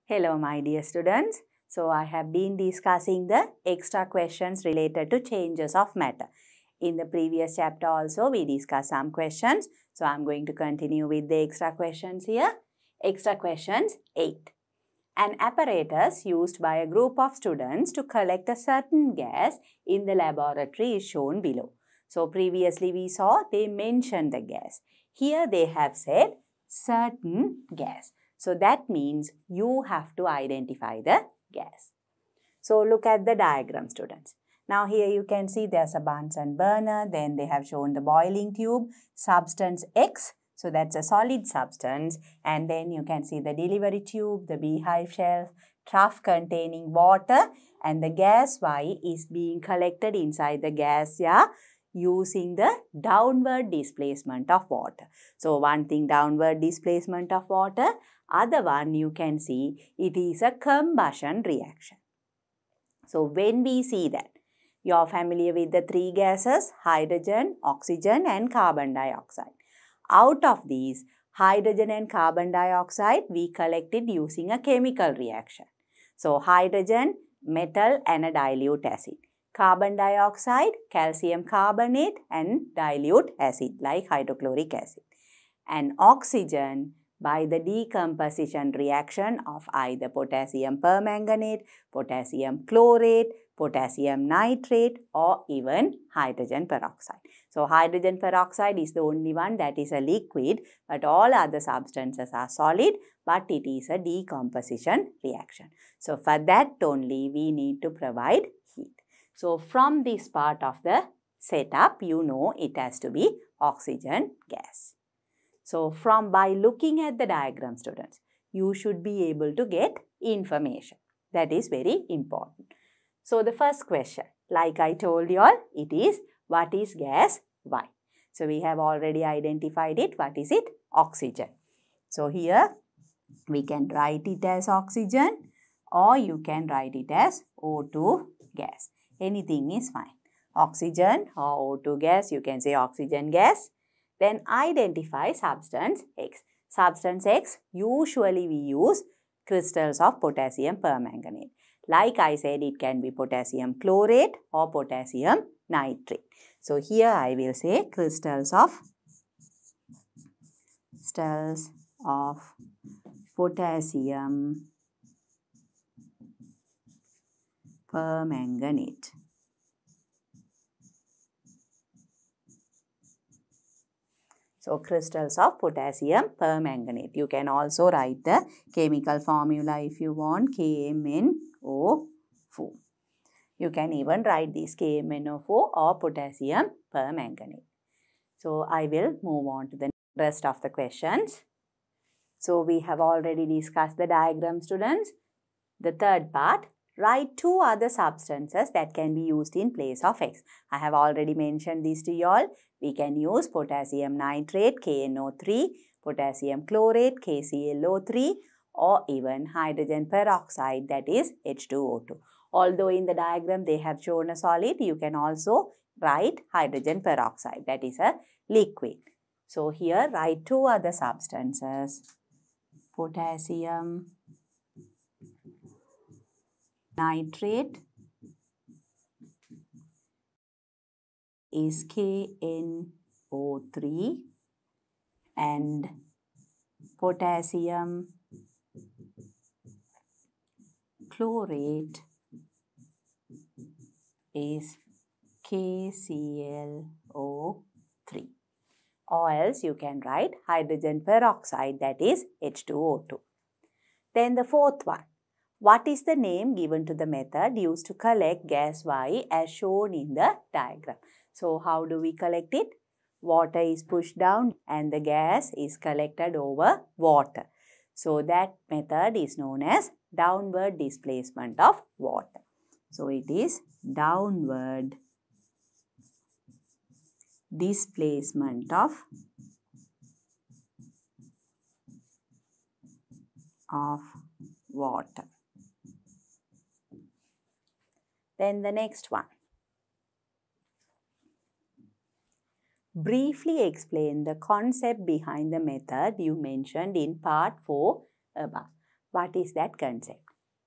Hello my dear students. So I have been discussing the extra questions related to changes of matter. In the previous chapter also we discussed some questions. So I am going to continue with the extra questions here. Extra questions 8. An apparatus used by a group of students to collect a certain gas in the laboratory is shown below. So previously we saw they mentioned the gas. Here they have said certain gas. So that means you have to identify the gas. So look at the diagram, students. Now here you can see there's a Bunsen burner, then they have shown the boiling tube, substance X, so that's a solid substance, and then you can see the delivery tube, the beehive shelf, trough containing water, and the gas Y is being collected inside the gas using the downward displacement of water. So one thing downward displacement of water, other one you can see it is a combustion reaction. So when we see that, you are familiar with the three gases, hydrogen, oxygen and carbon dioxide. Out of these, hydrogen and carbon dioxide we collected using a chemical reaction. So hydrogen, metal and a dilute acid. Carbon dioxide, calcium carbonate and dilute acid like hydrochloric acid. And oxygen by the decomposition reaction of either potassium permanganate, potassium chlorate, potassium nitrate or even hydrogen peroxide. So hydrogen peroxide is the only one that is a liquid, but all other substances are solid, but it is a decomposition reaction. So for that only we need to provide heat. So from this part of the setup, you know it has to be oxygen gas. So by looking at the diagram, students, you should be able to get information. That is very important. So the first question, like I told you all, it is what is gas Y? So we have already identified it. What is it? Oxygen. So here we can write it as oxygen or you can write it as O2 gas. Anything is fine. Oxygen or O2 gas, you can say oxygen gas. Then identify substance X. Substance X, usually we use crystals of potassium permanganate. Like I said, it can be potassium chlorate or potassium nitrate. So here I will say crystals of potassium permanganate. So crystals of potassium permanganate. You can also write the chemical formula if you want, KMnO4. You can even write this KMnO4 or potassium permanganate. So I will move on to the rest of the questions. So we have already discussed the diagram, students. The third part, write two other substances that can be used in place of X. I have already mentioned this to you all. We can use potassium nitrate, KNO3, potassium chlorate, KClO3 or even hydrogen peroxide, that is H2O2. Although in the diagram they have shown a solid, you can also write hydrogen peroxide, that is a liquid. So here write two other substances, potassium nitrate is KNO3 and potassium chlorate is KClO3. Or else you can write hydrogen peroxide, that is H2O2. Then the fourth one. What is the name given to the method used to collect gas Y as shown in the diagram? So how do we collect it? Water is pushed down and the gas is collected over water. So that method is known as downward displacement of water. So it is downward displacement of water. Then the next one. Briefly explain the concept behind the method you mentioned in part 4 above. What is that concept?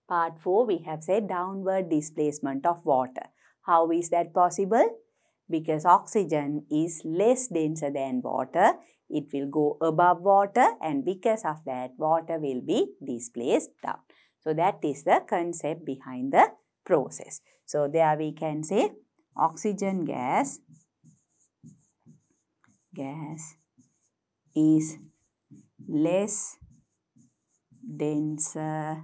Part 4, we have said downward displacement of water. How is that possible? Because oxygen is less denser than water, it will go above water, and because of that, water will be displaced down. So that is the concept behind the process. So there we can say oxygen gas is less denser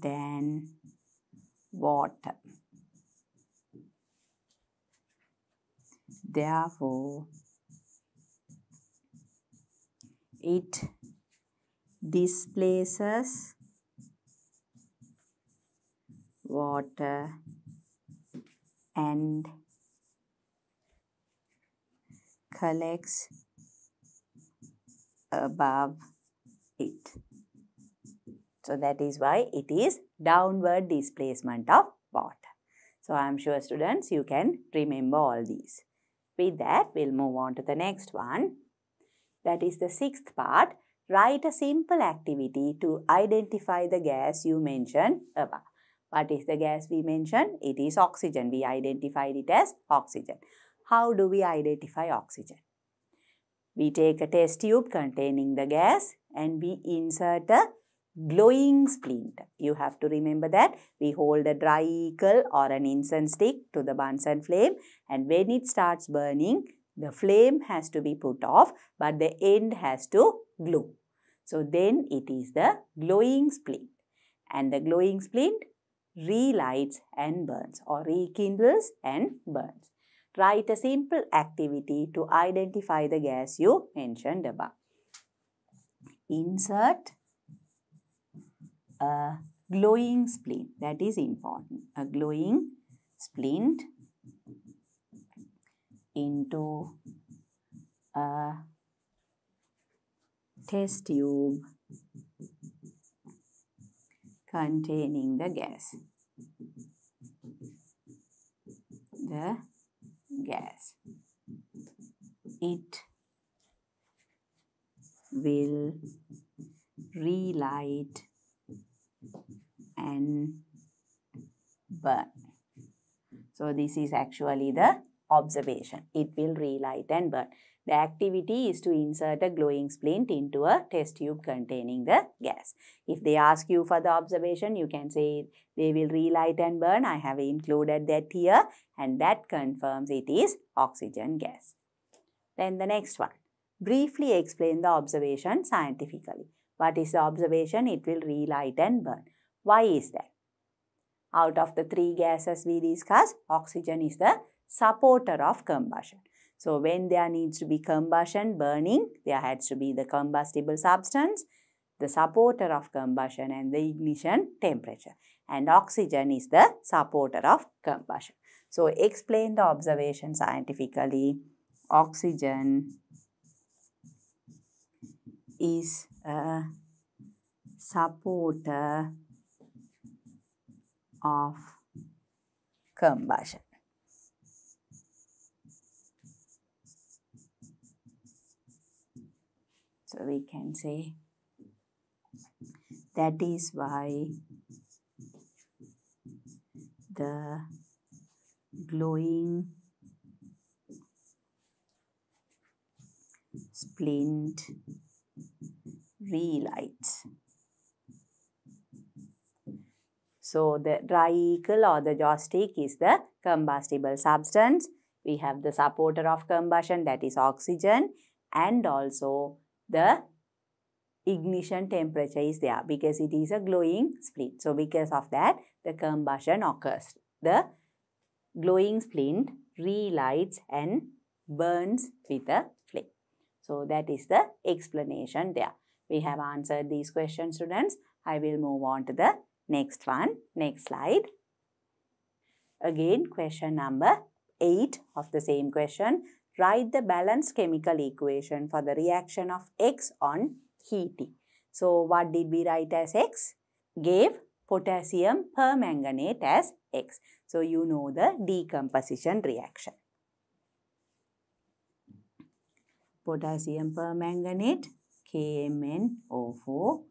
than water. Therefore, it displaces water and collects above it. So that is why it is downward displacement of water. So I am sure students you can remember all these. With that, we'll move on to the next one. That is the 6th part. Write a simple activity to identify the gas you mentioned above. What is the gas we mentioned? It is oxygen. We identified it as oxygen. How do we identify oxygen? We take a test tube containing the gas and we insert a glowing splint. You have to remember that we hold a dry eagle or an incense stick to the Bunsen flame, and when it starts burning, the flame has to be put off, but the end has to glow. So then it is the glowing splint, and the glowing splint relights and burns, or rekindles and burns. Write a simple activity to identify the gas you mentioned above. Insert a glowing splint. That is important. A glowing splint into a test tube containing the gas. It will relight and burn. So this is actually the observation. It will relight and burn. The activity is to insert a glowing splint into a test tube containing the gas. If they ask you for the observation, you can say they will relight and burn. I have included that here, and that confirms it is oxygen gas. Then the next one. Briefly explain the observation scientifically. What is the observation? It will relight and burn. Why is that? Out of the 3 gases we discussed, oxygen is the supporter of combustion. So when there needs to be combustion, burning, there has to be the combustible substance, the supporter of combustion, and the ignition temperature. And oxygen is the supporter of combustion. So explain the observation scientifically. Oxygen is a supporter of combustion. So we can say that is why the glowing splint relights. So the dry eagle or the joystick is the combustible substance. We have the supporter of combustion, that is oxygen, and also the ignition temperature is there because it is a glowing splint. So because of that, the combustion occurs. The glowing splint relights and burns with a flame. So that is the explanation there. We have answered these questions, students. I will move on to the next one. Next slide. Again, question number 8 of the same question. Write the balanced chemical equation for the reaction of X on heating. So what did we write as X? Gave potassium permanganate as X. So you know the decomposition reaction. Potassium permanganate, KMnO4,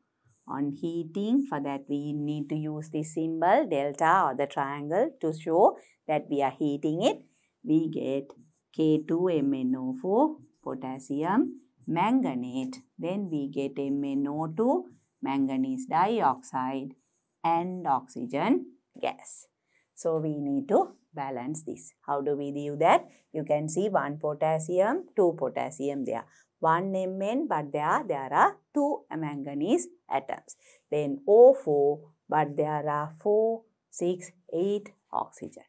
On heating, for that we need to use this symbol delta or the triangle to show that we are heating it. We get K2MnO4, potassium, manganate. Then we get MnO2, manganese dioxide, and oxygen gas. So we need to balance this. How do we do that? You can see 1 potassium, 2 potassium there. 1 Mn, but there are 2 manganese atoms. Then O4, but there are 4, 6, 8 oxygen.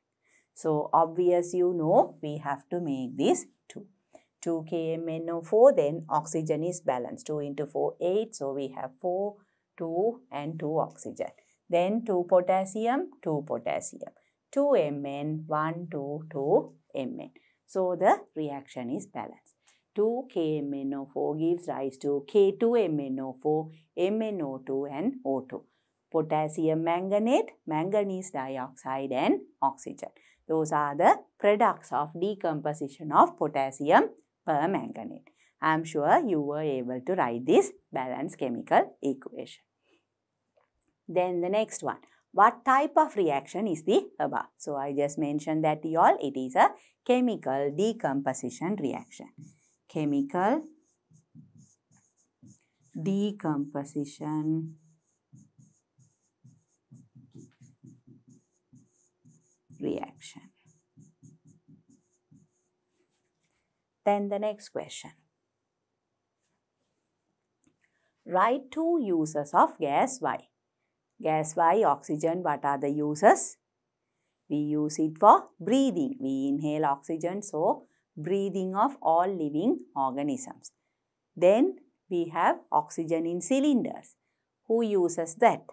So obvious, you know, we have to make this 2. 2 KMnO4, then oxygen is balanced. 2 into 4, 8. So we have 4, 2 and 2 oxygen. Then 2 potassium, 2 potassium. 2 Mn, 1, 2, 2 Mn. So the reaction is balanced. 2 KMnO4 gives rise to K2MnO4, MnO2 and O2. Potassium manganate, manganese dioxide and oxygen. Those are the products of decomposition of potassium permanganate. I am sure you were able to write this balanced chemical equation. Then the next one. What type of reaction is the above? So I just mentioned that to you all, it is a chemical decomposition reaction. Chemical decomposition reaction. Then the next question. Write 2 uses of gas Y. Gas Y, oxygen, what are the uses? We use it for breathing. We inhale oxygen, so breathing of all living organisms. Then we have oxygen in cylinders. Who uses that?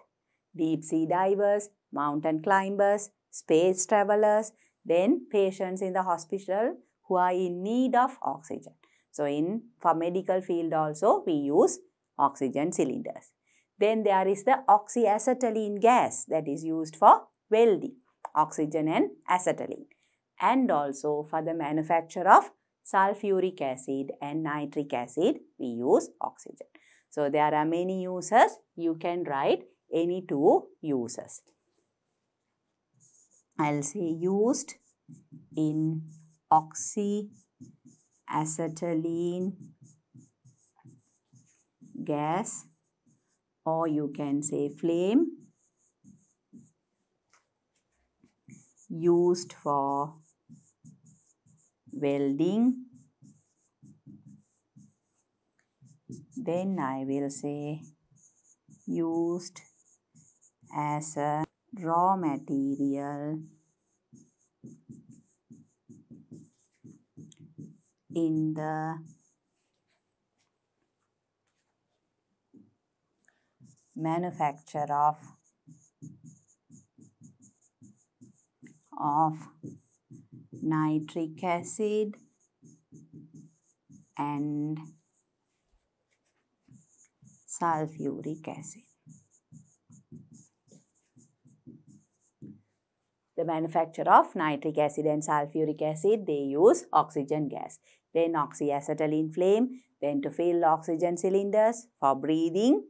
Deep sea divers, mountain climbers, space travelers, then patients in the hospital who are in need of oxygen. So for medical field also we use oxygen cylinders. Then there is the oxyacetylene gas that is used for welding, oxygen and acetylene. And also for the manufacture of sulfuric acid and nitric acid, we use oxygen. So there are many uses. You can write any 2 uses. I'll say used in oxyacetylene gas, or you can say flame, used for welding. Then I will say used as a raw material in the manufacture of nitric acid and sulfuric acid. The manufacture of nitric acid and sulfuric acid, they use oxygen gas. Then oxyacetylene flame, then to fill oxygen cylinders, for breathing,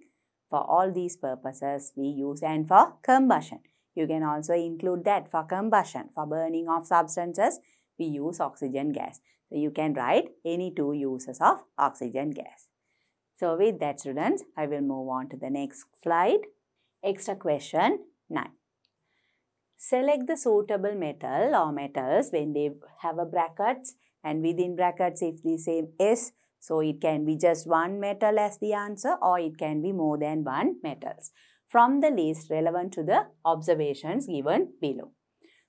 for all these purposes we use, and for combustion. You can also include that for combustion, for burning of substances, we use oxygen gas. So you can write any 2 uses of oxygen gas. So with that, students, I will move on to the next slide. Extra question 9. Select the suitable metal or metals when they have a brackets, and within brackets if they say S, so it can be just one metal as the answer, or it can be more than one metals from the list relevant to the observations given below.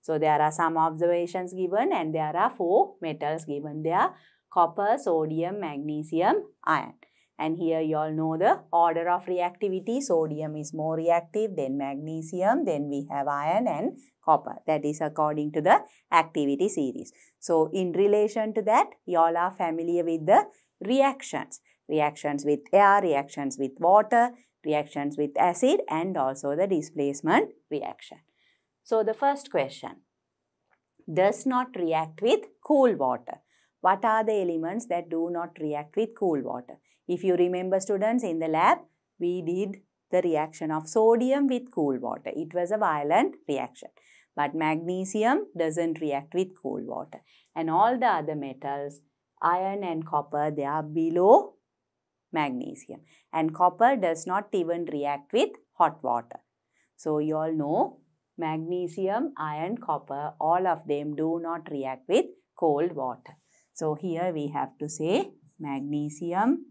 So there are some observations given and there are 4 metals given there: copper, sodium, magnesium, iron. And here you all know the order of reactivity. Sodium is more reactive, then magnesium, then we have iron and copper. That is according to the activity series. So in relation to that, you all are familiar with the reactions. Reactions with air, reactions with water, reactions with acid, and also the displacement reaction. So the first question, does not react with cool water. What are the elements that do not react with cool water? If you remember, students, in the lab, we did the reaction of sodium with cool water. It was a violent reaction. But magnesium doesn't react with cool water. And all the other metals, iron and copper, they are below magnesium. And copper does not even react with hot water. So you all know magnesium, iron, copper, all of them do not react with cold water. So here we have to say magnesium,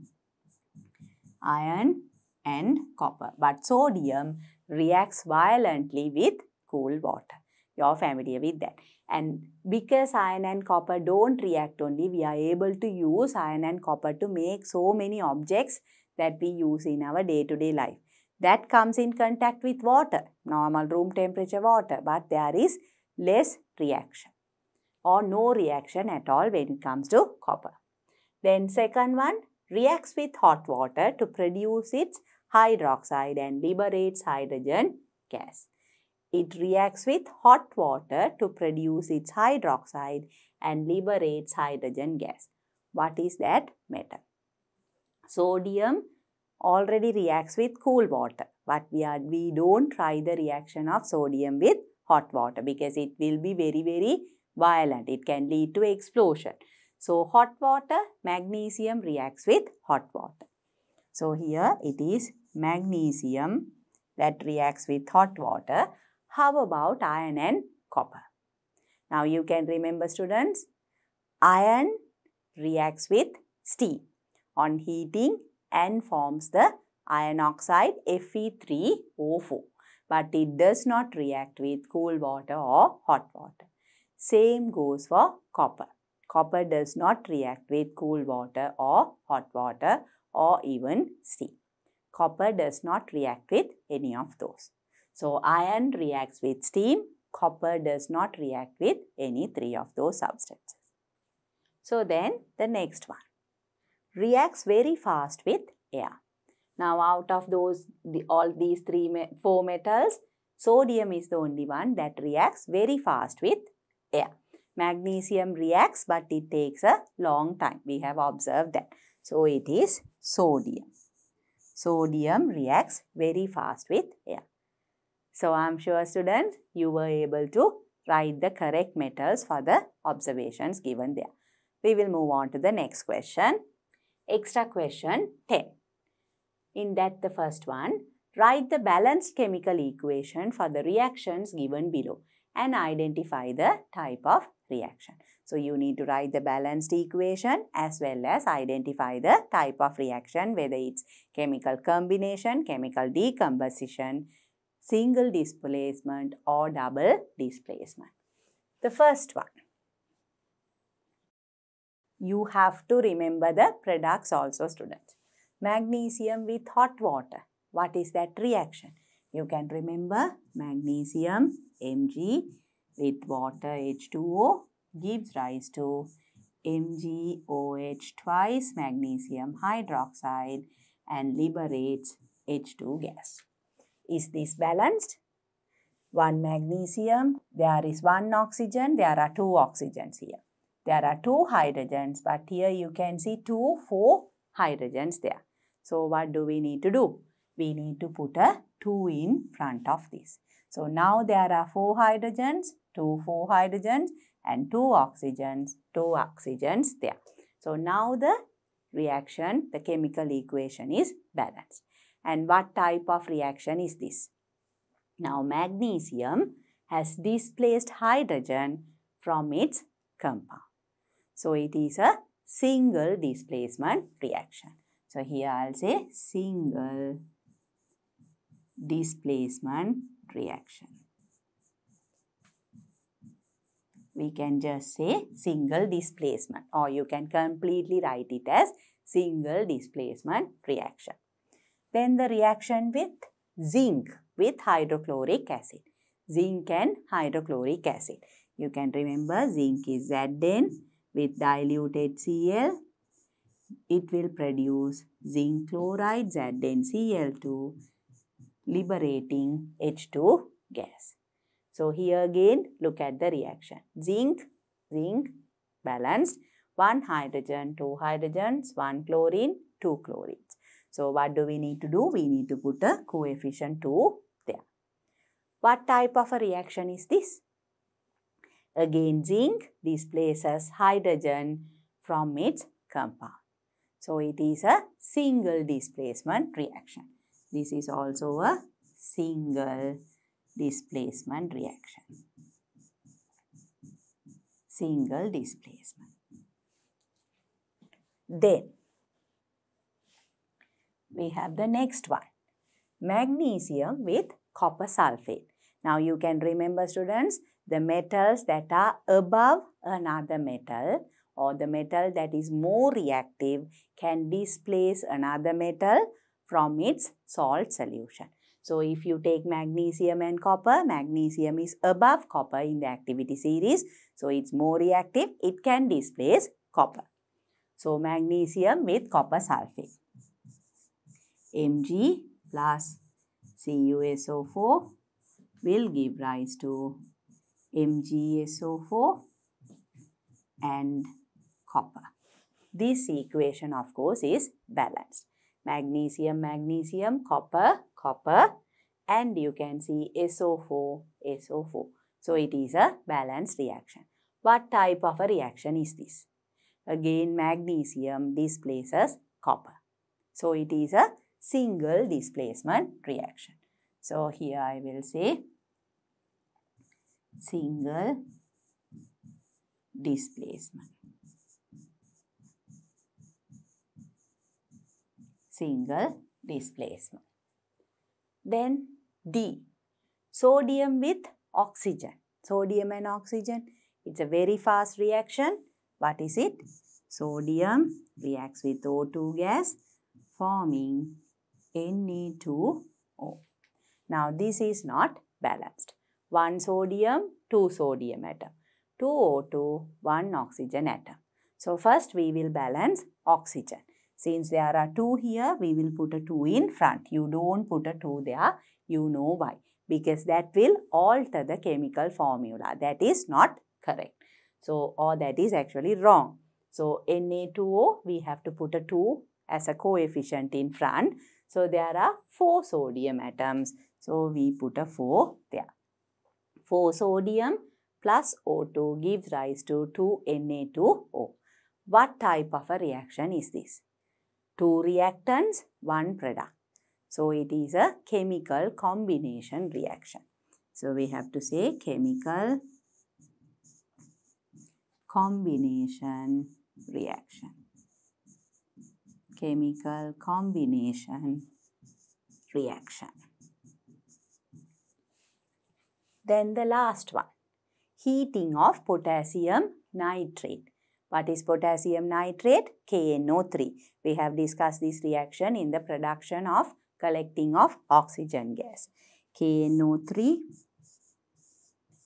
iron and copper. But sodium reacts violently with cool water. You are familiar with that. And because iron and copper don't react only, we are able to use iron and copper to make so many objects that we use in our day-to-day life. That comes in contact with water, normal room temperature water, but there is less reaction or no reaction at all when it comes to copper. Then second one, reacts with hot water to produce its hydroxide and liberates hydrogen gas. It reacts with hot water to produce its hydroxide and liberates hydrogen gas. What is that metal? Sodium already reacts with cool water, but we don't try the reaction of sodium with hot water because it will be very violent. It can lead to explosion. So hot water, magnesium reacts with hot water. So here it is magnesium that reacts with hot water. How about iron and copper? Now you can remember, students, iron reacts with steam on heating and forms the iron oxide Fe3O4. But it does not react with cool water or hot water. Same goes for copper. Copper does not react with cool water or hot water or even steam. Copper does not react with any of those. So iron reacts with steam. Copper does not react with any three of those substances. So then the next one. Reacts very fast with air. Now out of all these four metals, sodium is the only one that reacts very fast with air. Magnesium reacts, but it takes a long time. We have observed that. So it is sodium. Sodium reacts very fast with air. So I am sure, students, you were able to write the correct metals for the observations given there. We will move on to the next question. Extra question 10. In that, the first one, write the balanced chemical equation for the reactions given below and identify the type of reaction. So you need to write the balanced equation as well as identify the type of reaction, whether it's chemical combination, chemical decomposition, single displacement or double displacement. The first one. You have to remember the products also, students. Magnesium with hot water. What is that reaction? You can remember magnesium Mg with water H2O gives rise to MgOH twice magnesium hydroxide and liberates H2 gas. Is this balanced? One magnesium, there is one oxygen, there are two oxygens here. There are two hydrogens, but here you can see 4 hydrogens there. So what do we need to do? We need to put a 2 in front of this. So now there are 4 hydrogens, 4 hydrogens and 2 oxygens there. So now the reaction, the chemical equation is balanced. And what type of reaction is this? Now magnesium has displaced hydrogen from its compound. So it is a single displacement reaction. So here I'll say single displacement reaction. We can just say single displacement, or you can completely write it as single displacement reaction. Then the reaction with zinc with hydrochloric acid. Zinc and hydrochloric acid. You can remember zinc is Zn with diluted Cl. It will produce zinc chloride ZnCl2 liberating H2 gas. So here again look at the reaction. Zinc balanced, 1 hydrogen, 2 hydrogens, 1 chlorine, 2 chlorines. So what do we need to do? We need to put a coefficient 2 there. What type of a reaction is this? Again, zinc displaces hydrogen from its compound. So it is a single displacement reaction. This is also a single displacement reaction. Single displacement. Then we have the next one. Magnesium with copper sulfate. Now you can remember, students, the metals that are above another metal or the metal that is more reactive can displace another metal from its salt solution. So if you take magnesium and copper, magnesium is above copper in the activity series. So it's more reactive. It can displace copper. So magnesium with copper sulfate. Mg plus CuSO4 will give rise to MgSO4 and copper. This equation, of course, is balanced. Magnesium, magnesium, copper, copper, and you can see SO4, SO4. So it is a balanced reaction. What type of a reaction is this? Again, magnesium displaces copper. So it is a single displacement reaction. So here I will say single displacement. Single displacement. Then D, sodium with oxygen. Sodium and oxygen, it's a very fast reaction. What is it? Sodium reacts with O2 gas forming Na2O. Now this is not balanced. 1 sodium, 2 sodium atom. 2 O2, 1 oxygen atom. So first we will balance oxygen. Since there are 2 here, we will put a 2 in front. You don't put a 2 there. You know why? Because that will alter the chemical formula. That is not correct. So, or that is actually wrong. So, Na2O, we have to put a 2 as a coefficient in front. So, there are 4 sodium atoms. So, we put a 4 there. 4 sodium plus O2 gives rise to 2 Na2O. What type of a reaction is this? 2 reactants, 1 product. So, it is a chemical combination reaction. So, we have to say chemical combination reaction. Chemical combination reaction. Then the last one, heating of potassium nitrate. What is potassium nitrate? KNO3. We have discussed this reaction in the production of collecting of oxygen gas. KNO3,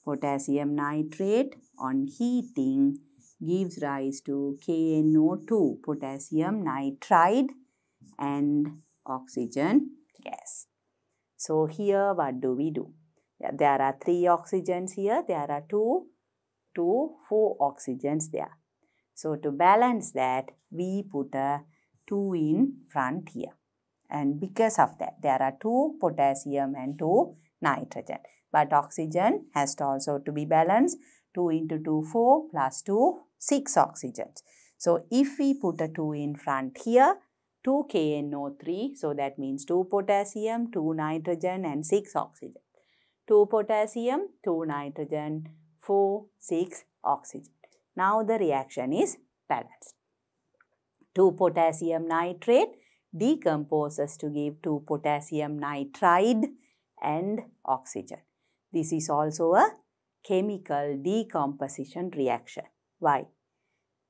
potassium nitrate on heating gives rise to KNO2, potassium nitride and oxygen gas. So here what do we do? There are 3 oxygens here. There are 4 oxygens there. So to balance that, we put a 2 in front here. And because of that, there are 2 potassium and 2 nitrogen. But oxygen has to also to be balanced. 2 into 2, 4 plus 2, 6 oxygens. So if we put a 2 in front here, 2 KNO3, so that means 2 potassium, 2 nitrogen and 6 oxygen. 2 potassium, 2 nitrogen, 4, 6 oxygen. Now the reaction is balanced. 2 potassium nitrate decomposes to give 2 potassium nitride and oxygen. This is also a chemical decomposition reaction. Why?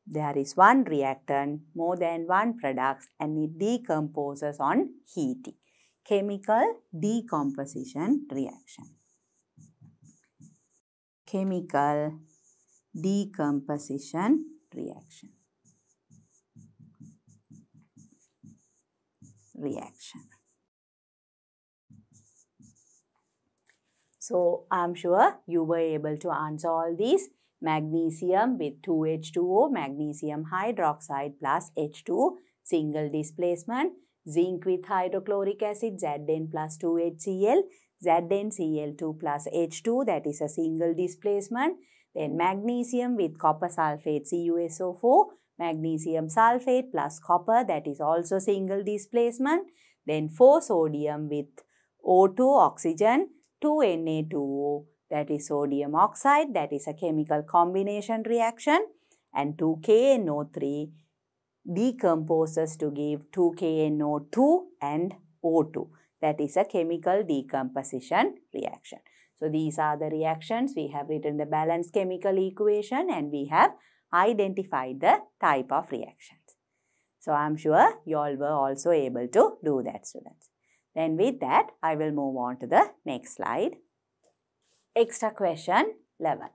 There is 1 reactant, more than 1 products, and it decomposes on heating. Chemical decomposition reaction. Chemical decomposition reaction. So, I am sure you were able to answer all these. Magnesium with 2H2O, magnesium hydroxide plus H2, single displacement. zinc with hydrochloric acid, Zn plus 2HCl, ZnCl2 plus H2, that is a single displacement. Then magnesium with copper sulfate, CuSO4, magnesium sulfate plus copper, that is also single displacement. Then 4 sodium with O2 oxygen, 2 Na2O, that is sodium oxide, that is a chemical combination reaction, and 2 KNO3 decomposes to give 2 KNO2 and O2. That is a chemical decomposition reaction. So these are the reactions. We have written the balanced chemical equation and we have identified the type of reactions. So I am sure you all were also able to do that, students. Then with that, I will move on to the next slide. Extra question 11.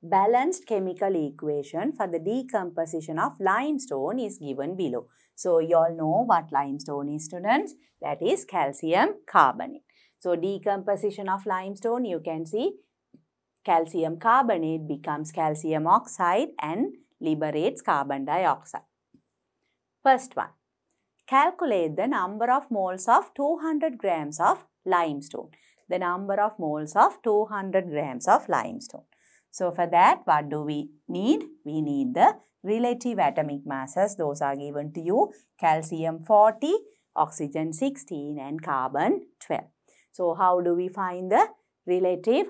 Balanced chemical equation for the decomposition of limestone is given below. So you all know what limestone is, students. That is calcium carbonate. So decomposition of limestone, you can see calcium carbonate becomes calcium oxide and liberates carbon dioxide. First one, calculate the number of moles of 200 grams of limestone. The number of moles of 200 grams of limestone. So for that, what do we need? We need the relative atomic masses. Those are given to you. Calcium 40, oxygen 16 and carbon 12. So how do we find the relative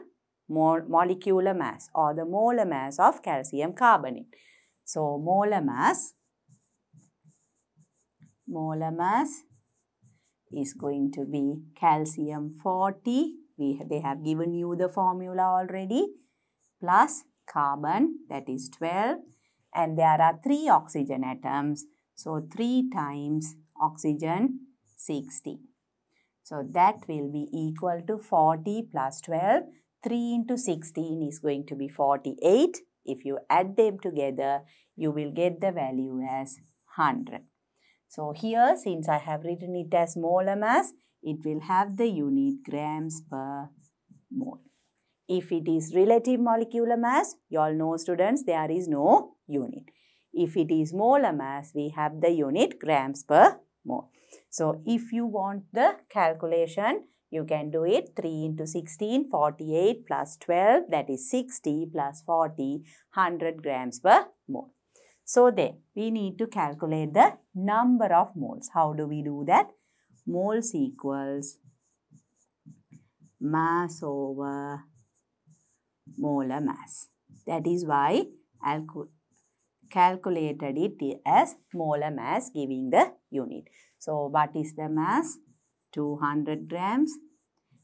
molecular mass or the molar mass of calcium carbonate? So molar mass is going to be calcium 40. They have given you the formula already. Plus carbon, that is 12, and there are 3 oxygen atoms. So 3 times oxygen 16. So that will be equal to 40 plus 12. 3 into 16 is going to be 48. If you add them together, you will get the value as 100. So here, since I have written it as molar mass, it will have the unit grams per mole. If it is relative molecular mass, you all know, students, there is no unit. If it is molar mass, we have the unit grams per mole. So if you want the calculation, you can do it 3 into 16, 48 plus 12, that is 60 plus 40, 100 grams per mole. So then, we need to calculate the number of moles. How do we do that? Moles equals mass over molar mass. That is why I calculated it as molar mass, giving the unit. So what is the mass? 200 grams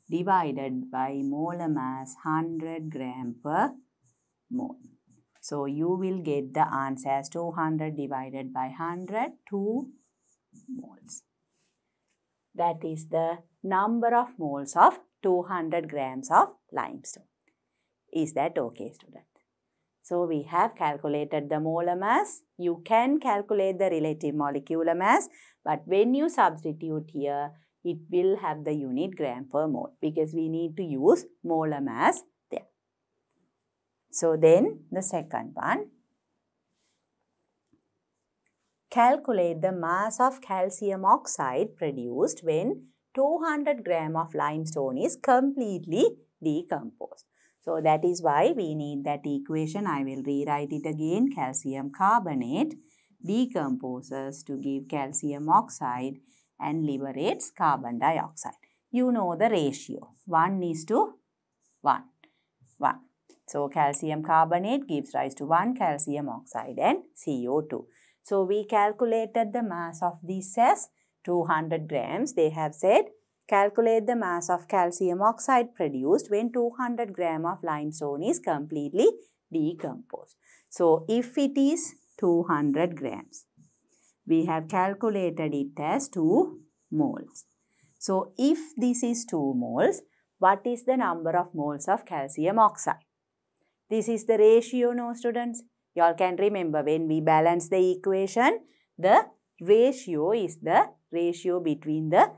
divided by molar mass 100 gram per mole. So you will get the answer as 200 divided by 100, 2 moles. That is the number of moles of 200 grams of limestone. Is that okay, student? So we have calculated the molar mass. You can calculate the relative molecular mass, but when you substitute here, it will have the unit gram per mole because we need to use molar mass there. So then the second one, calculate the mass of calcium oxide produced when 200 gram of limestone is completely decomposed. So that is why we need that equation. I will rewrite it again. Calcium carbonate decomposes to give calcium oxide and liberates carbon dioxide. You know the ratio. 1:1. So calcium carbonate gives rise to 1 calcium oxide and CO2. So we calculated the mass of this as 200 grams. They have said calculate the mass of calcium oxide produced when 200 gram of limestone is completely decomposed. So if it is 200 grams, we have calculated it as 2 moles. So if this is 2 moles, what is the number of moles of calcium oxide? This is the ratio, no, students? You all can remember when we balance the equation, the ratio is the ratio between the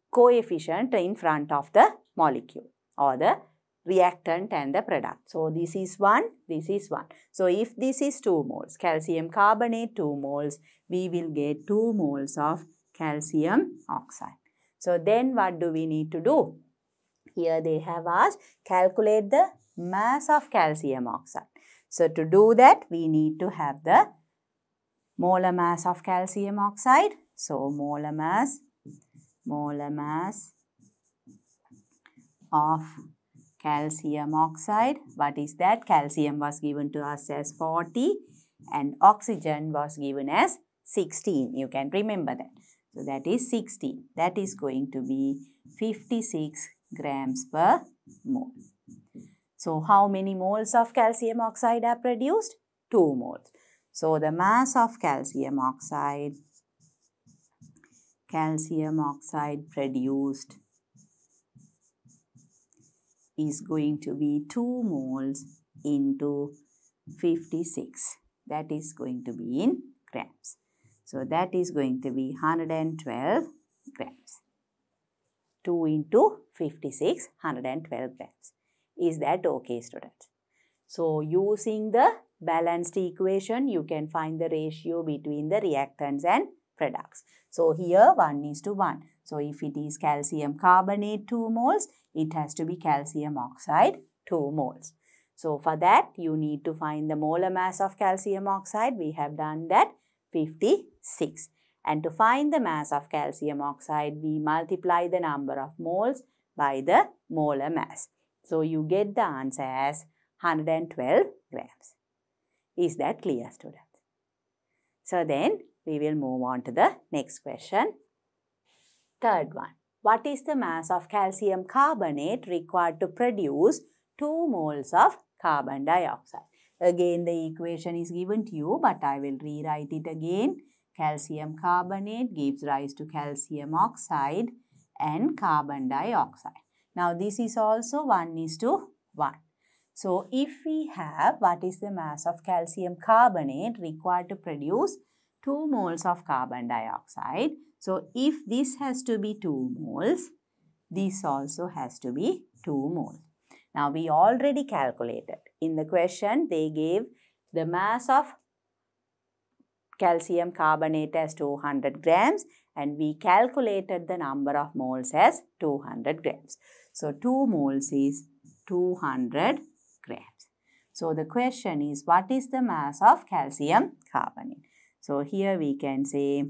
coefficient in front of the molecule or the reactant and the product. So this is 1, this is 1. So if this is 2 moles, calcium carbonate 2 moles, we will get 2 moles of calcium oxide. So then what do we need to do? Here they have asked, calculate the mass of calcium oxide. So to do that, we need to have the molar mass of calcium oxide. So molar mass of calcium oxide. What is that? Calcium was given to us as 40 and oxygen was given as 16. You can remember that. So that is 16. That is going to be 56 grams per mole. So how many moles of calcium oxide are produced? 2 moles. So the mass of calcium oxide produced is going to be 2 moles into 56. That is going to be in grams. So that is going to be 112 grams. 2 into 56, 112 grams. Is that okay, students? So using the balanced equation, you can find the ratio between the reactants and products. So here 1:1. So if it is calcium carbonate 2 moles, it has to be calcium oxide 2 moles. So for that, you need to find the molar mass of calcium oxide. We have done that, 56. And to find the mass of calcium oxide, we multiply the number of moles by the molar mass. So you get the answer as 112 grams. Is that clear, students? So then we will move on to the next question. Third one. What is the mass of calcium carbonate required to produce 2 moles of carbon dioxide? Again, the equation is given to you, but I will rewrite it again. Calcium carbonate gives rise to calcium oxide and carbon dioxide. Now, this is also 1:1. So, if we have what is the mass of calcium carbonate required to produce 2 moles of carbon dioxide. So, if this has to be 2 moles, this also has to be 2 moles. Now, we already calculated. In the question, they gave the mass of calcium carbonate as 200 grams and we calculated the number of moles as 200 grams. So, 2 moles is 200 grams. So, the question is, what is the mass of calcium carbonate? So, here we can say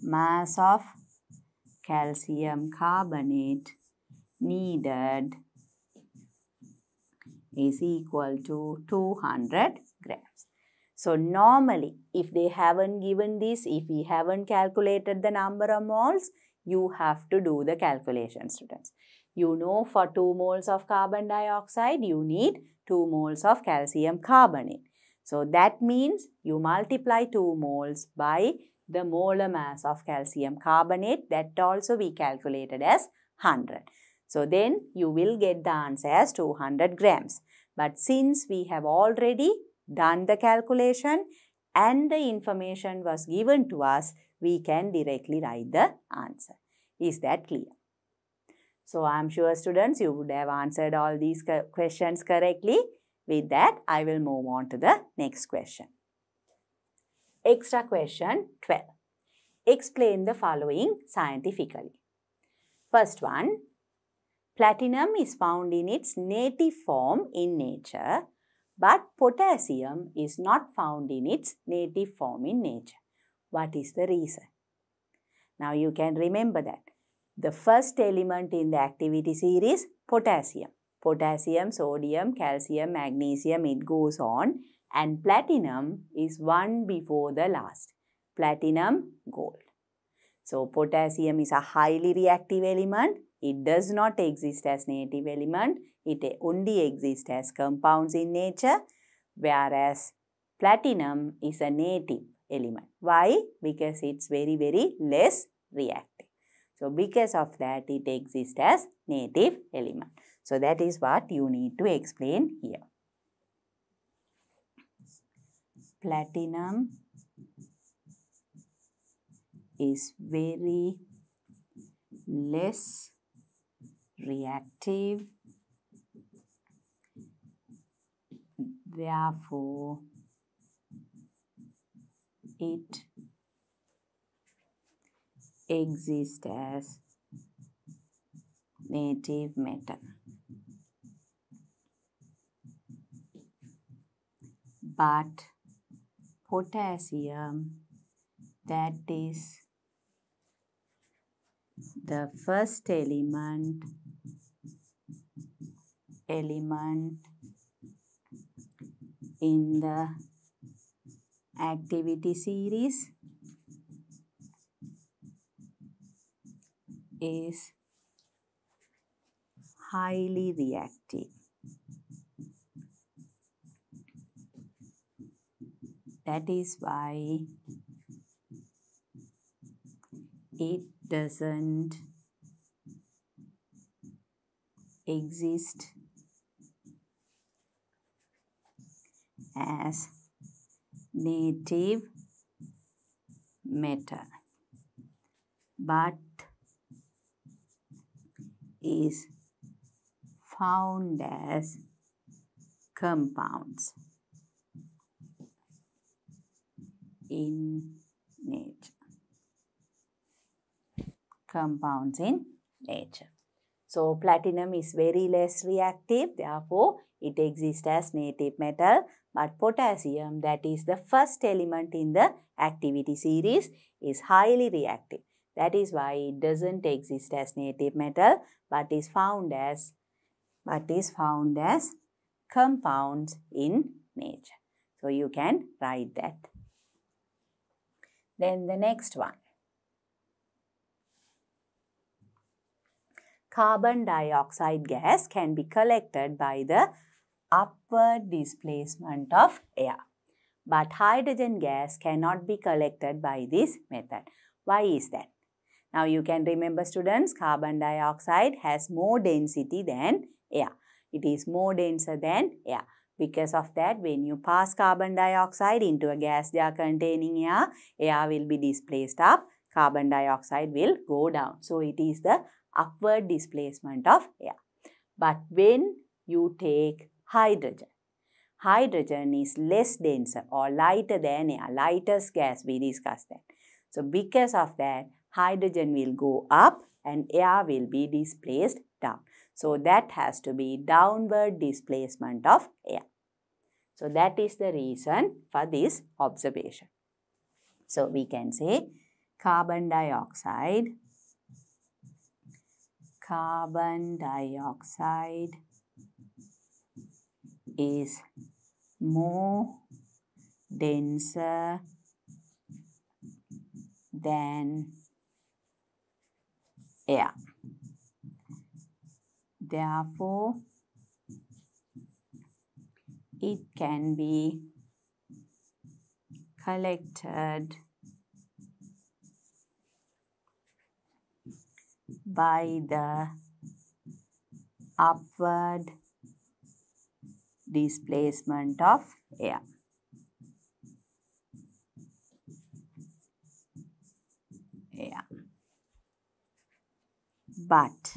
mass of calcium carbonate needed is equal to 200 grams. So, normally, if they haven't given this, if we haven't calculated the number of moles, you have to do the calculation, students. You know, for 2 moles of carbon dioxide, you need 2 moles of calcium carbonate. So, that means you multiply 2 moles by the molar mass of calcium carbonate. That also we calculated as 100. So, then you will get the answer as 200 grams. But since we have already done the calculation and the information was given to us, we can directly write the answer. Is that clear? So, I am sure students you would have answered all these questions correctly. With that, I will move on to the next question. Extra question 12. Explain the following scientifically. First one, platinum is found in its native form in nature, but potassium is not found in its native form in nature. What is the reason? Now you can remember that. The first element in the activity series, potassium. Potassium, sodium, calcium, magnesium, it goes on. And platinum is one before the last. Platinum, gold. So, potassium is a highly reactive element. It does not exist as native element. It only exists as compounds in nature. Whereas, platinum is a native element. Why? Because it's very, very less reactive. So, because of that, it exists as native element. So, that is what you need to explain here. Platinum is very less reactive, therefore it exist as native metal. But potassium, that is the first element in the activity series, is highly reactive. That is why it doesn't exist as native metal, but is found as compounds in nature. Compounds in nature. So platinum is very less reactive, therefore it exists as native metal, but potassium, that is the first element in the activity series, is highly reactive. That is why it doesn't exist as native metal, but is found as compounds in nature. So you can write that. Then the next one. Carbon dioxide gas can be collected by the upward displacement of air. But hydrogen gas cannot be collected by this method. Why is that? Now you can remember, students, carbon dioxide has more density than air. It is more denser than air. Because of that, when you pass carbon dioxide into a gas jar containing air, air will be displaced up, carbon dioxide will go down. So it is the upward displacement of air. But when you take hydrogen, hydrogen is less denser or lighter than air, lightest gas, we discussed that. So because of that, hydrogen will go up and air will be displaced down. So that has to be downward displacement of air. So that is the reason for this observation. So we can say carbon dioxide is more denser than air. Therefore, it can be collected by the upward displacement of air. But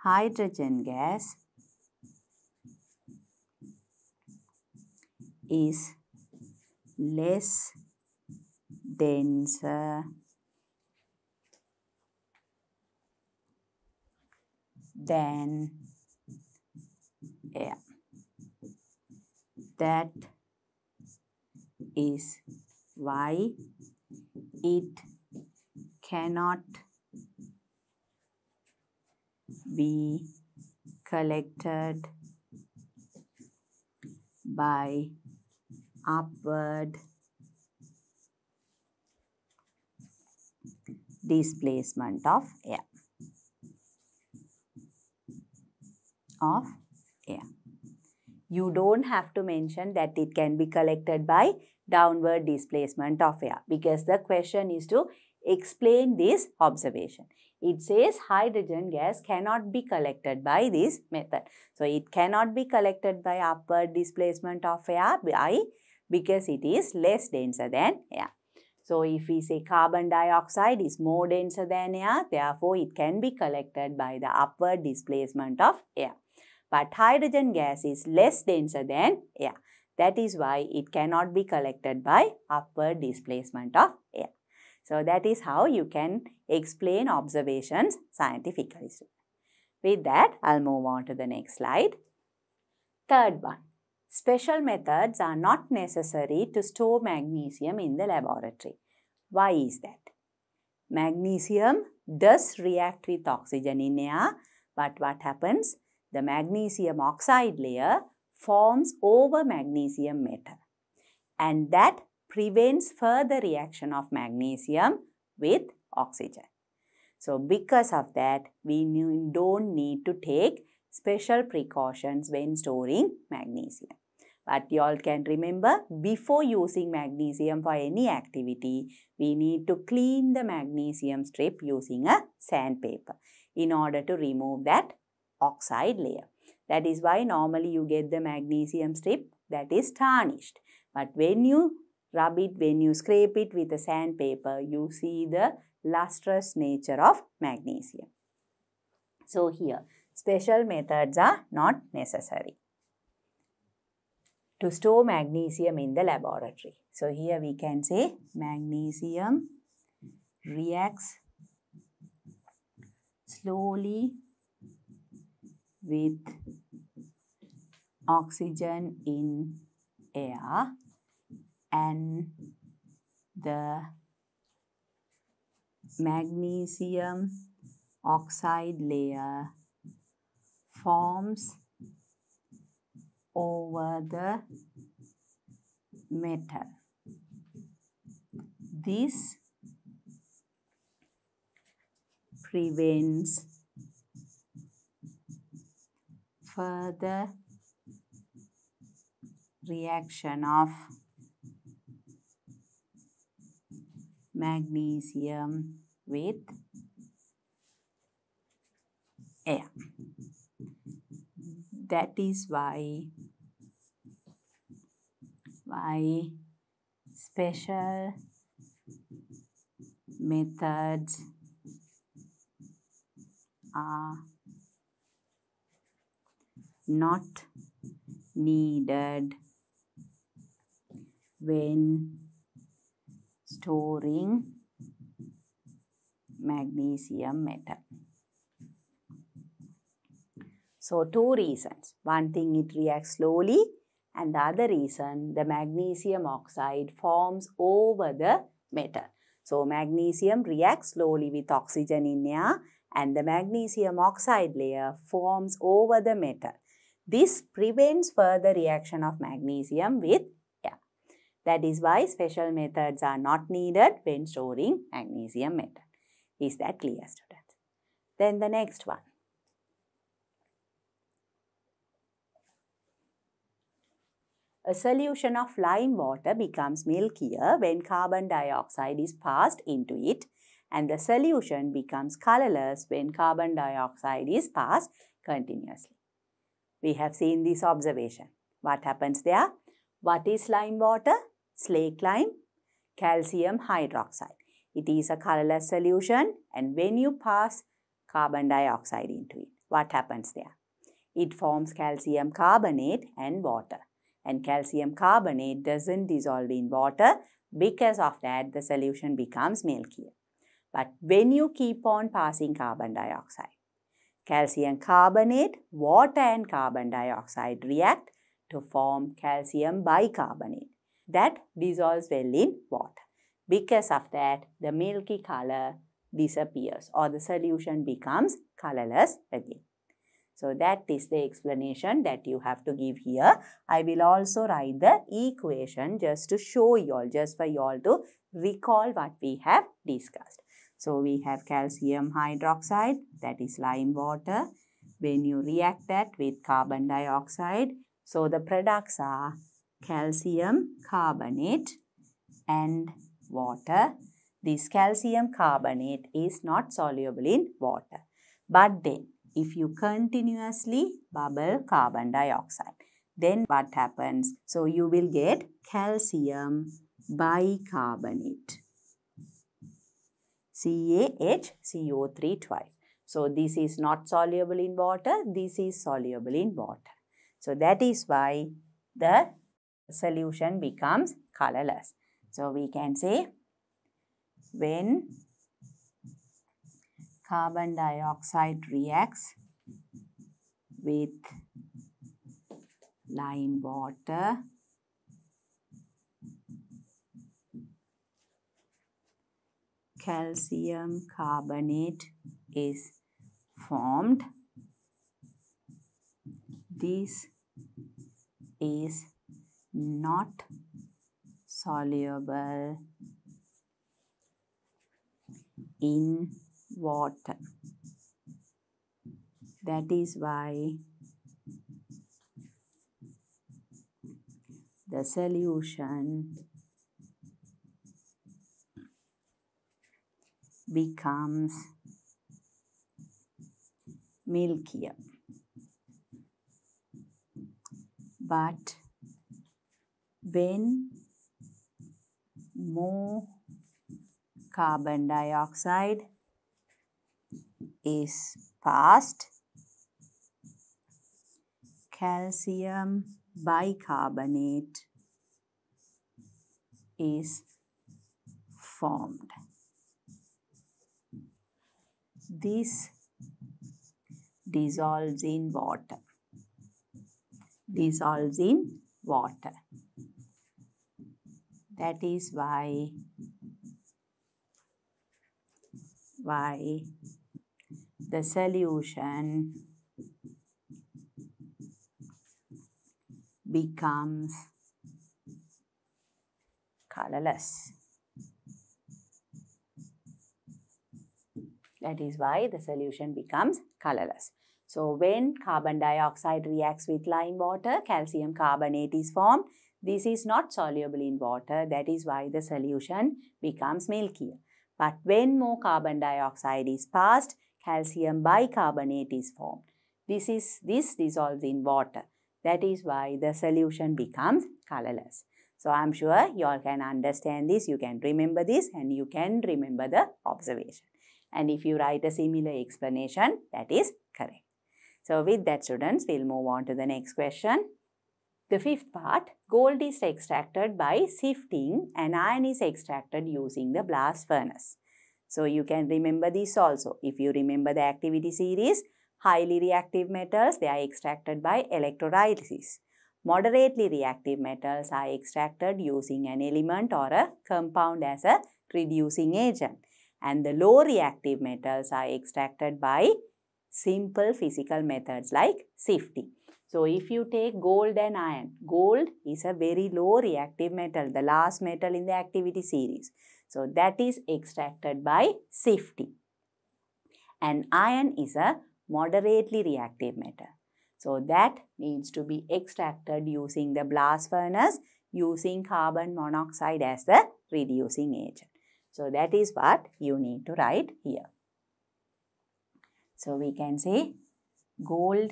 hydrogen gas is less denser than air. That is why it cannot be collected by upward displacement of air. You don't have to mention that it can be collected by downward displacement of air, because the question is to explain this observation. It says hydrogen gas cannot be collected by this method. So it cannot be collected by upward displacement of air because it is less denser than air. So if we say carbon dioxide is more denser than air, therefore it can be collected by the upward displacement of air. But hydrogen gas is less denser than air. That is why it cannot be collected by upward displacement of air. So that is how you can explain observations scientifically. With that, I'll move on to the next slide. Third one, special methods are not necessary to store magnesium in the laboratory. Why is that? Magnesium does react with oxygen in air, but what happens? The magnesium oxide layer forms over magnesium metal, and that prevents further reaction of magnesium with oxygen. So because of that, we don't need to take special precautions when storing magnesium. But you all can remember, before using magnesium for any activity, we need to clean the magnesium strip using a sandpaper in order to remove that oxide layer. That is why normally you get the magnesium strip that is tarnished. But when you rub it, when you scrape it with a sandpaper, you see the lustrous nature of magnesium. So here, special methods are not necessary to store magnesium in the laboratory. So here we can say magnesium reacts slowly with oxygen in air, and the magnesium oxide layer forms over the metal. This prevents further reaction of magnesium with air. That is why special methods are not needed when storing magnesium metal. So two reasons. One thing, it reacts slowly, and the other reason, the magnesium oxide forms over the metal. So magnesium reacts slowly with oxygen in air, and the magnesium oxide layer forms over the metal. This prevents further reaction of magnesium with air. That is why special methods are not needed when storing magnesium metal. Is that clear, students? Then the next one. A solution of lime water becomes milkier when carbon dioxide is passed into it, and the solution becomes colorless when carbon dioxide is passed continuously. We have seen this observation. What happens there? What is lime water? Slake lime, calcium hydroxide. It is a colorless solution, and when you pass carbon dioxide into it, what happens there? It forms calcium carbonate and water. And calcium carbonate doesn't dissolve in water. Because of that, the solution becomes milkier. But when you keep on passing carbon dioxide, calcium carbonate, water and carbon dioxide react to form calcium bicarbonate. That dissolves well in water. Because of that, the milky color disappears, or the solution becomes colorless again. So that is the explanation that you have to give here. I will also write the equation just to show you all, just for you all to recall what we have discussed. So we have calcium hydroxide, that is lime water. When you react that with carbon dioxide, so the products are calcium carbonate and water. This calcium carbonate is not soluble in water. But then, if you continuously bubble carbon dioxide, then what happens? So you will get calcium bicarbonate, CaHCO3 twice. So this is not soluble in water, this is soluble in water. So that is why the solution becomes colorless. So we can say when carbon dioxide reacts with lime water, calcium carbonate is formed. This is not soluble in water. That is why the solution becomes milkier. But when more carbon dioxide is passed, calcium bicarbonate is formed. This dissolves in water. Dissolves in water. That is why the solution becomes colorless. That is why the solution becomes colorless. So when carbon dioxide reacts with lime water, calcium carbonate is formed. This is not soluble in water. That is why the solution becomes milkier. But when more carbon dioxide is passed, calcium bicarbonate is formed. This dissolves in water. That is why the solution becomes colorless. So I am sure you all can understand this, you can remember this, and you can remember the observation. And if you write a similar explanation, that is correct. So with that, students, we'll move on to the next question. The fifth part, gold is extracted by sifting and iron is extracted using the blast furnace. So you can remember this also. If you remember the activity series, highly reactive metals, they are extracted by electrolysis. Moderately reactive metals are extracted using an element or a compound as a reducing agent. And the low reactive metals are extracted by simple physical methods like sifting. So if you take gold and iron, gold is a very low reactive metal, the last metal in the activity series. So that is extracted by sifting. And iron is a moderately reactive metal. So that needs to be extracted using the blast furnace using carbon monoxide as the reducing agent. So that is what you need to write here. So we can say gold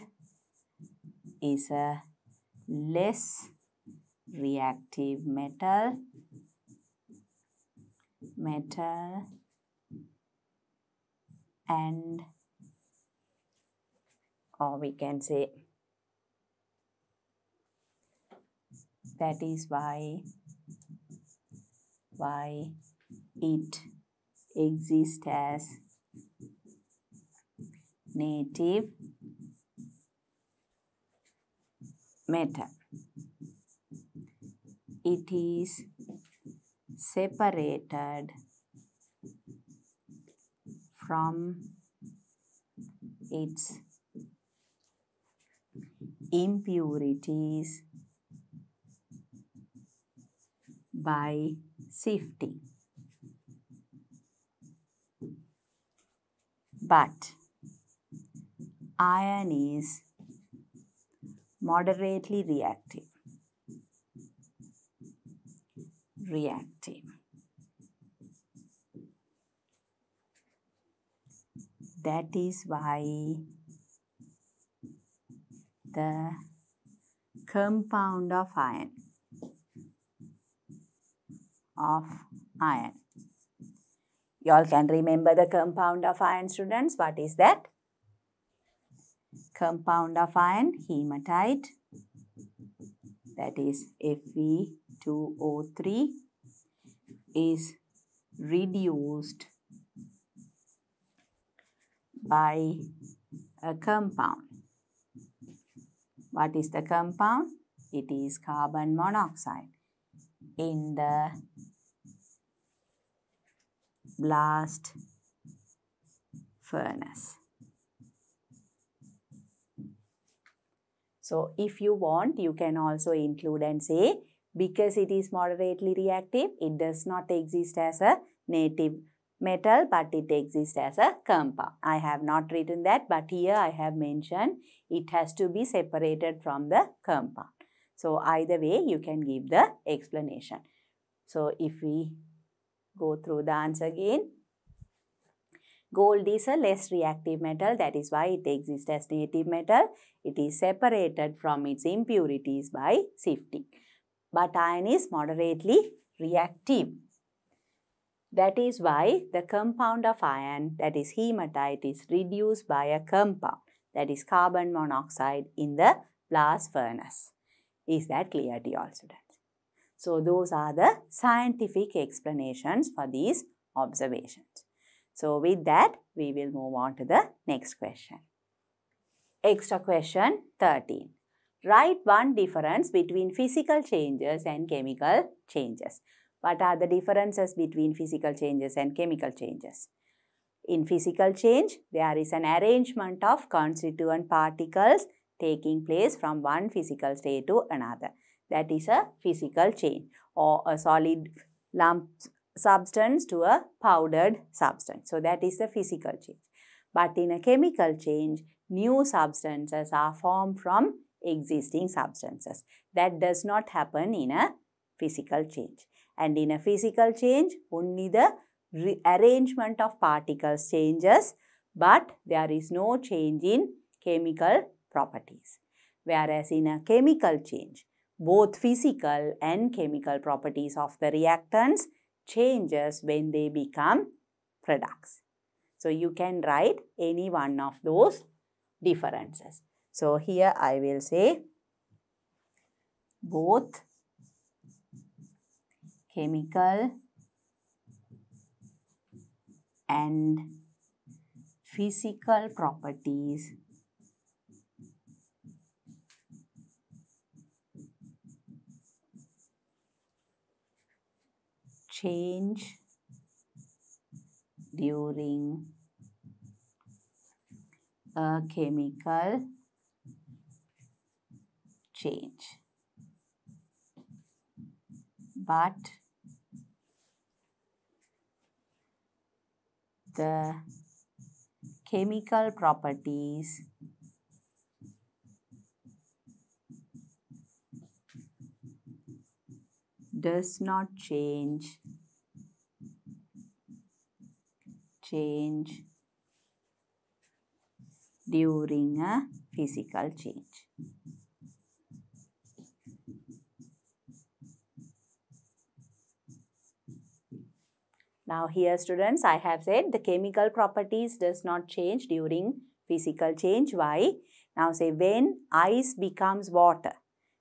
is a less reactive metal and, or we can say that is why it exists as native metal. It is separated from its impurities by sifting. But iron is moderately reactive. That is why the compound of iron you all can remember the compound of iron, students. What is that? Compound of iron, hematite, that is Fe2O3, is reduced by a compound. What is the compound? It is carbon monoxide in the blast furnace. So if you want, you can also include and say, because it is moderately reactive, it does not exist as a native metal, but it exists as a compound. I have not written that, but here I have mentioned it has to be separated from the compound. So either way, you can give the explanation. So if we go through the answer again, gold is a less reactive metal, that is why it exists as native metal. It is separated from its impurities by sifting. But iron is moderately reactive. That is why the compound of iron, that is hematite, is reduced by a compound, that is carbon monoxide, in the blast furnace. Is that clear to you all, students? So those are the scientific explanations for these observations. So with that, we will move on to the next question. Extra question 13. Write one difference between physical changes and chemical changes. What are the differences between physical changes and chemical changes? In physical change, there is an arrangement of constituent particles taking place from one physical state to another. That is a physical change, or a solid lump substance to a powdered substance. So that is the physical change. But in a chemical change, new substances are formed from existing substances. That does not happen in a physical change. And in a physical change, only the arrangement of particles changes, but there is no change in chemical properties. Whereas in a chemical change, both physical and chemical properties of the reactants changes when they become products. So you can write any one of those differences. So here I will say both chemical and physical properties change during a chemical change, but the chemical properties does not change during a physical change. Now here students, I have said the chemical properties does not change during physical change. Why? Now say when ice becomes water.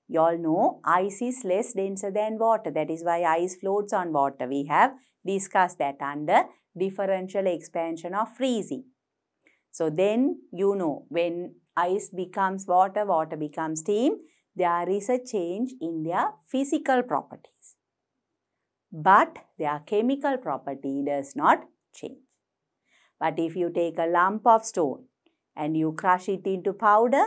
You all know ice is less denser than water. That is why ice floats on water. We have discussed that under differential expansion of freezing. So then you know when ice becomes water, water becomes steam, there is a change in their physical properties. But their chemical property does not change. But if you take a lump of stone and you crush it into powder,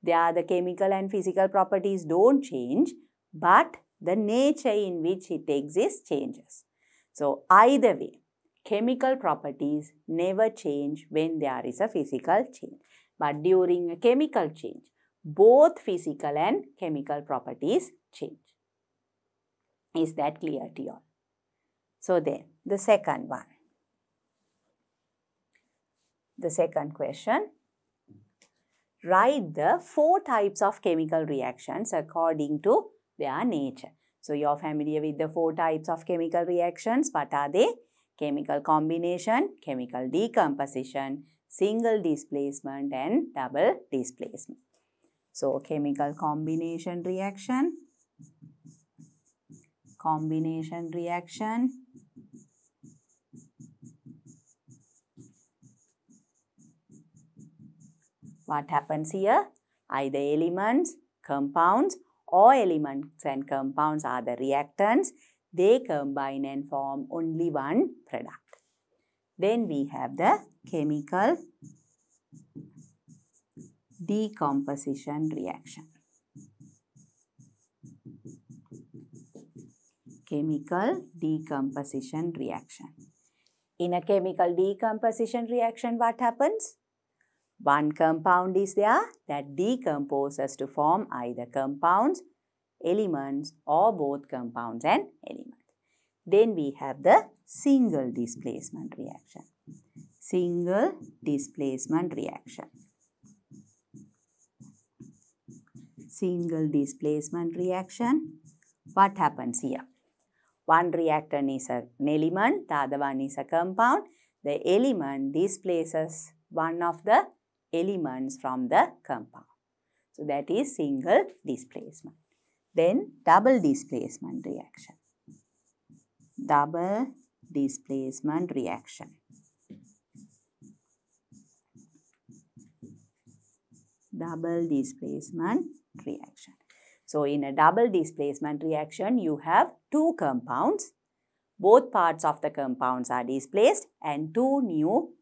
there the chemical and physical properties don't change, but the nature in which it exists changes. So either way, chemical properties never change when there is a physical change. But during a chemical change, both physical and chemical properties change. Is that clear to you all? So then, the second one. The second question. Write the 4 types of chemical reactions according to their nature. So, you are familiar with the 4 types of chemical reactions. What are they? Chemical combination, chemical decomposition, single displacement and double displacement. So, chemical combination reaction, What happens here? Either elements, compounds, or elements and compounds are the reactants. They combine and form only one product. Then we have the chemical decomposition reaction. Chemical decomposition reaction. In a chemical decomposition reaction, what happens? One compound is there that decomposes to form either compounds, elements, or both compounds and elements. Then we have the single displacement reaction. Single displacement reaction. Single displacement reaction. What happens here? One reactant is an element, the other one is a compound. The element displaces one of the elements from the compound. So that is single displacement. Then double displacement reaction. Double displacement reaction. Double displacement reaction. So in a double displacement reaction, you have two compounds. Both parts of the compounds are displaced and two new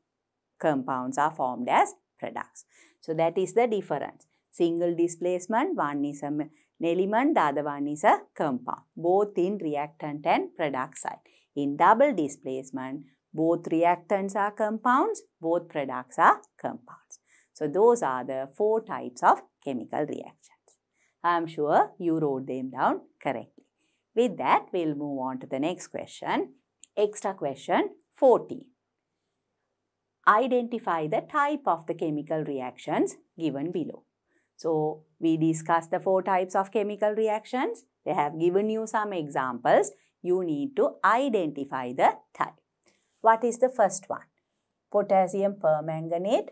compounds are formed as products. So that is the difference. Single displacement, one is an element, the other one is a compound. Both in reactant and product side. In double displacement, both reactants are compounds, both products are compounds. So those are the four types of chemical reactions. I am sure you wrote them down correctly. With that, we'll move on to the next question. Extra question 40. Identify the type of the chemical reactions given below. So, we discussed the four types of chemical reactions. They have given you some examples. You need to identify the type. What is the first one? Potassium permanganate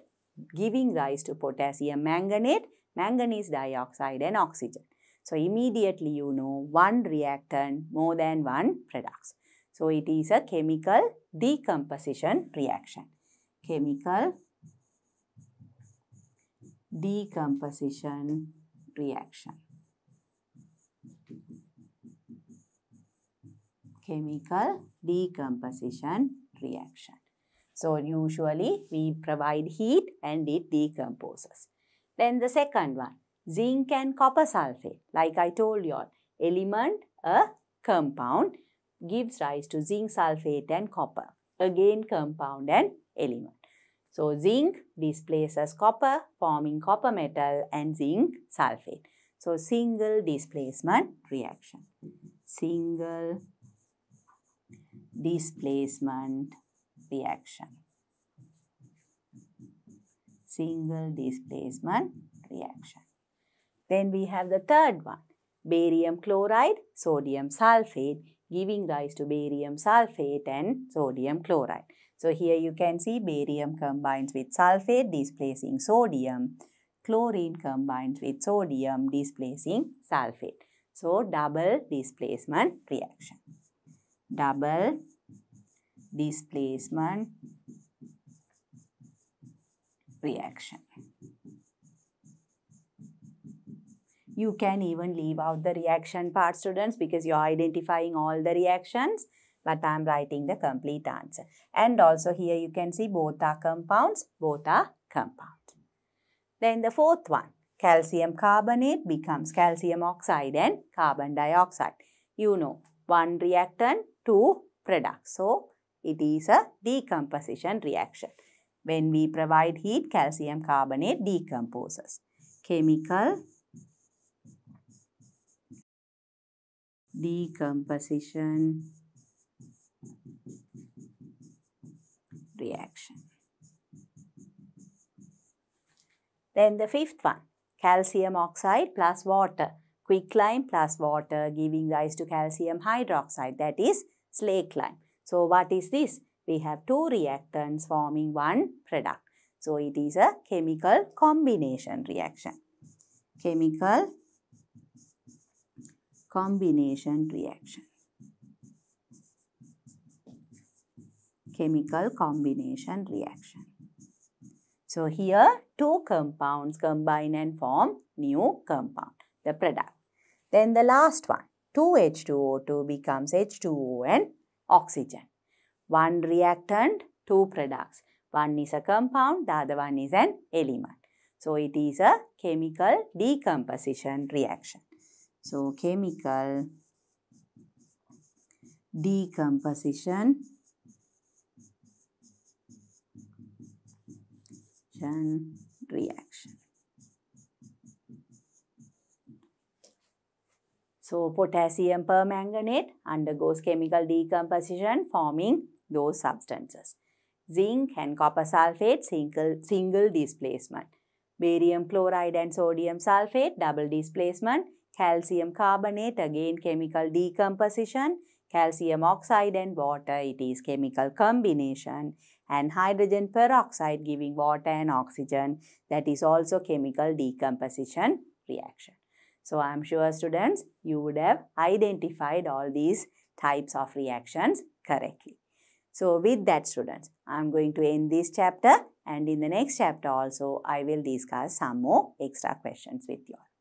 giving rise to potassium manganate, manganese dioxide and oxygen. So, immediately you know one reactant, more than one products. So, it is a chemical decomposition reaction. Chemical decomposition reaction. Chemical decomposition reaction. So, usually we provide heat and it decomposes. Then the second one, zinc and copper sulfate. Like I told you all, element, a compound gives rise to zinc sulfate and copper. Again, compound and element. So, zinc displaces copper, forming copper metal and zinc sulfate. So, single displacement reaction. Single displacement reaction. Single displacement reaction. Then we have the third one, barium chloride, sodium sulfate, giving rise to barium sulfate and sodium chloride. So here you can see barium combines with sulfate displacing sodium. Chlorine combines with sodium displacing sulfate. So double displacement reaction. Double displacement reaction. You can even leave out the reaction part, students, because you are identifying all the reactions, but I am writing the complete answer. And also here you can see both are compounds, both are compounds. Then the fourth one, calcium carbonate becomes calcium oxide and carbon dioxide. You know, one reactant, two products. So, it is a decomposition reaction. When we provide heat, calcium carbonate decomposes. Chemical decomposition reaction. Then the fifth one, calcium oxide plus water, quicklime plus water giving rise to calcium hydroxide, that is slake lime. So what is this? We have two reactants forming one product. So it is a chemical combination reaction. Chemical combination reaction. Chemical combination reaction. So here two compounds combine and form new compound, the product. Then the last one, 2H2O2 becomes H2O and oxygen. One reactant, two products. One is a compound, the other one is an element. So it is a chemical decomposition reaction. So chemical decomposition reaction. So potassium permanganate undergoes chemical decomposition forming those substances. Zinc and copper sulfate single displacement. Barium chloride and sodium sulfate double displacement. Calcium carbonate again chemical decomposition. Calcium oxide and water, it is chemical combination. And hydrogen peroxide giving water and oxygen, that is also chemical decomposition reaction. So I am sure students, you would have identified all these types of reactions correctly. So with that students, I am going to end this chapter, and in the next chapter also I will discuss some more extra questions with you all.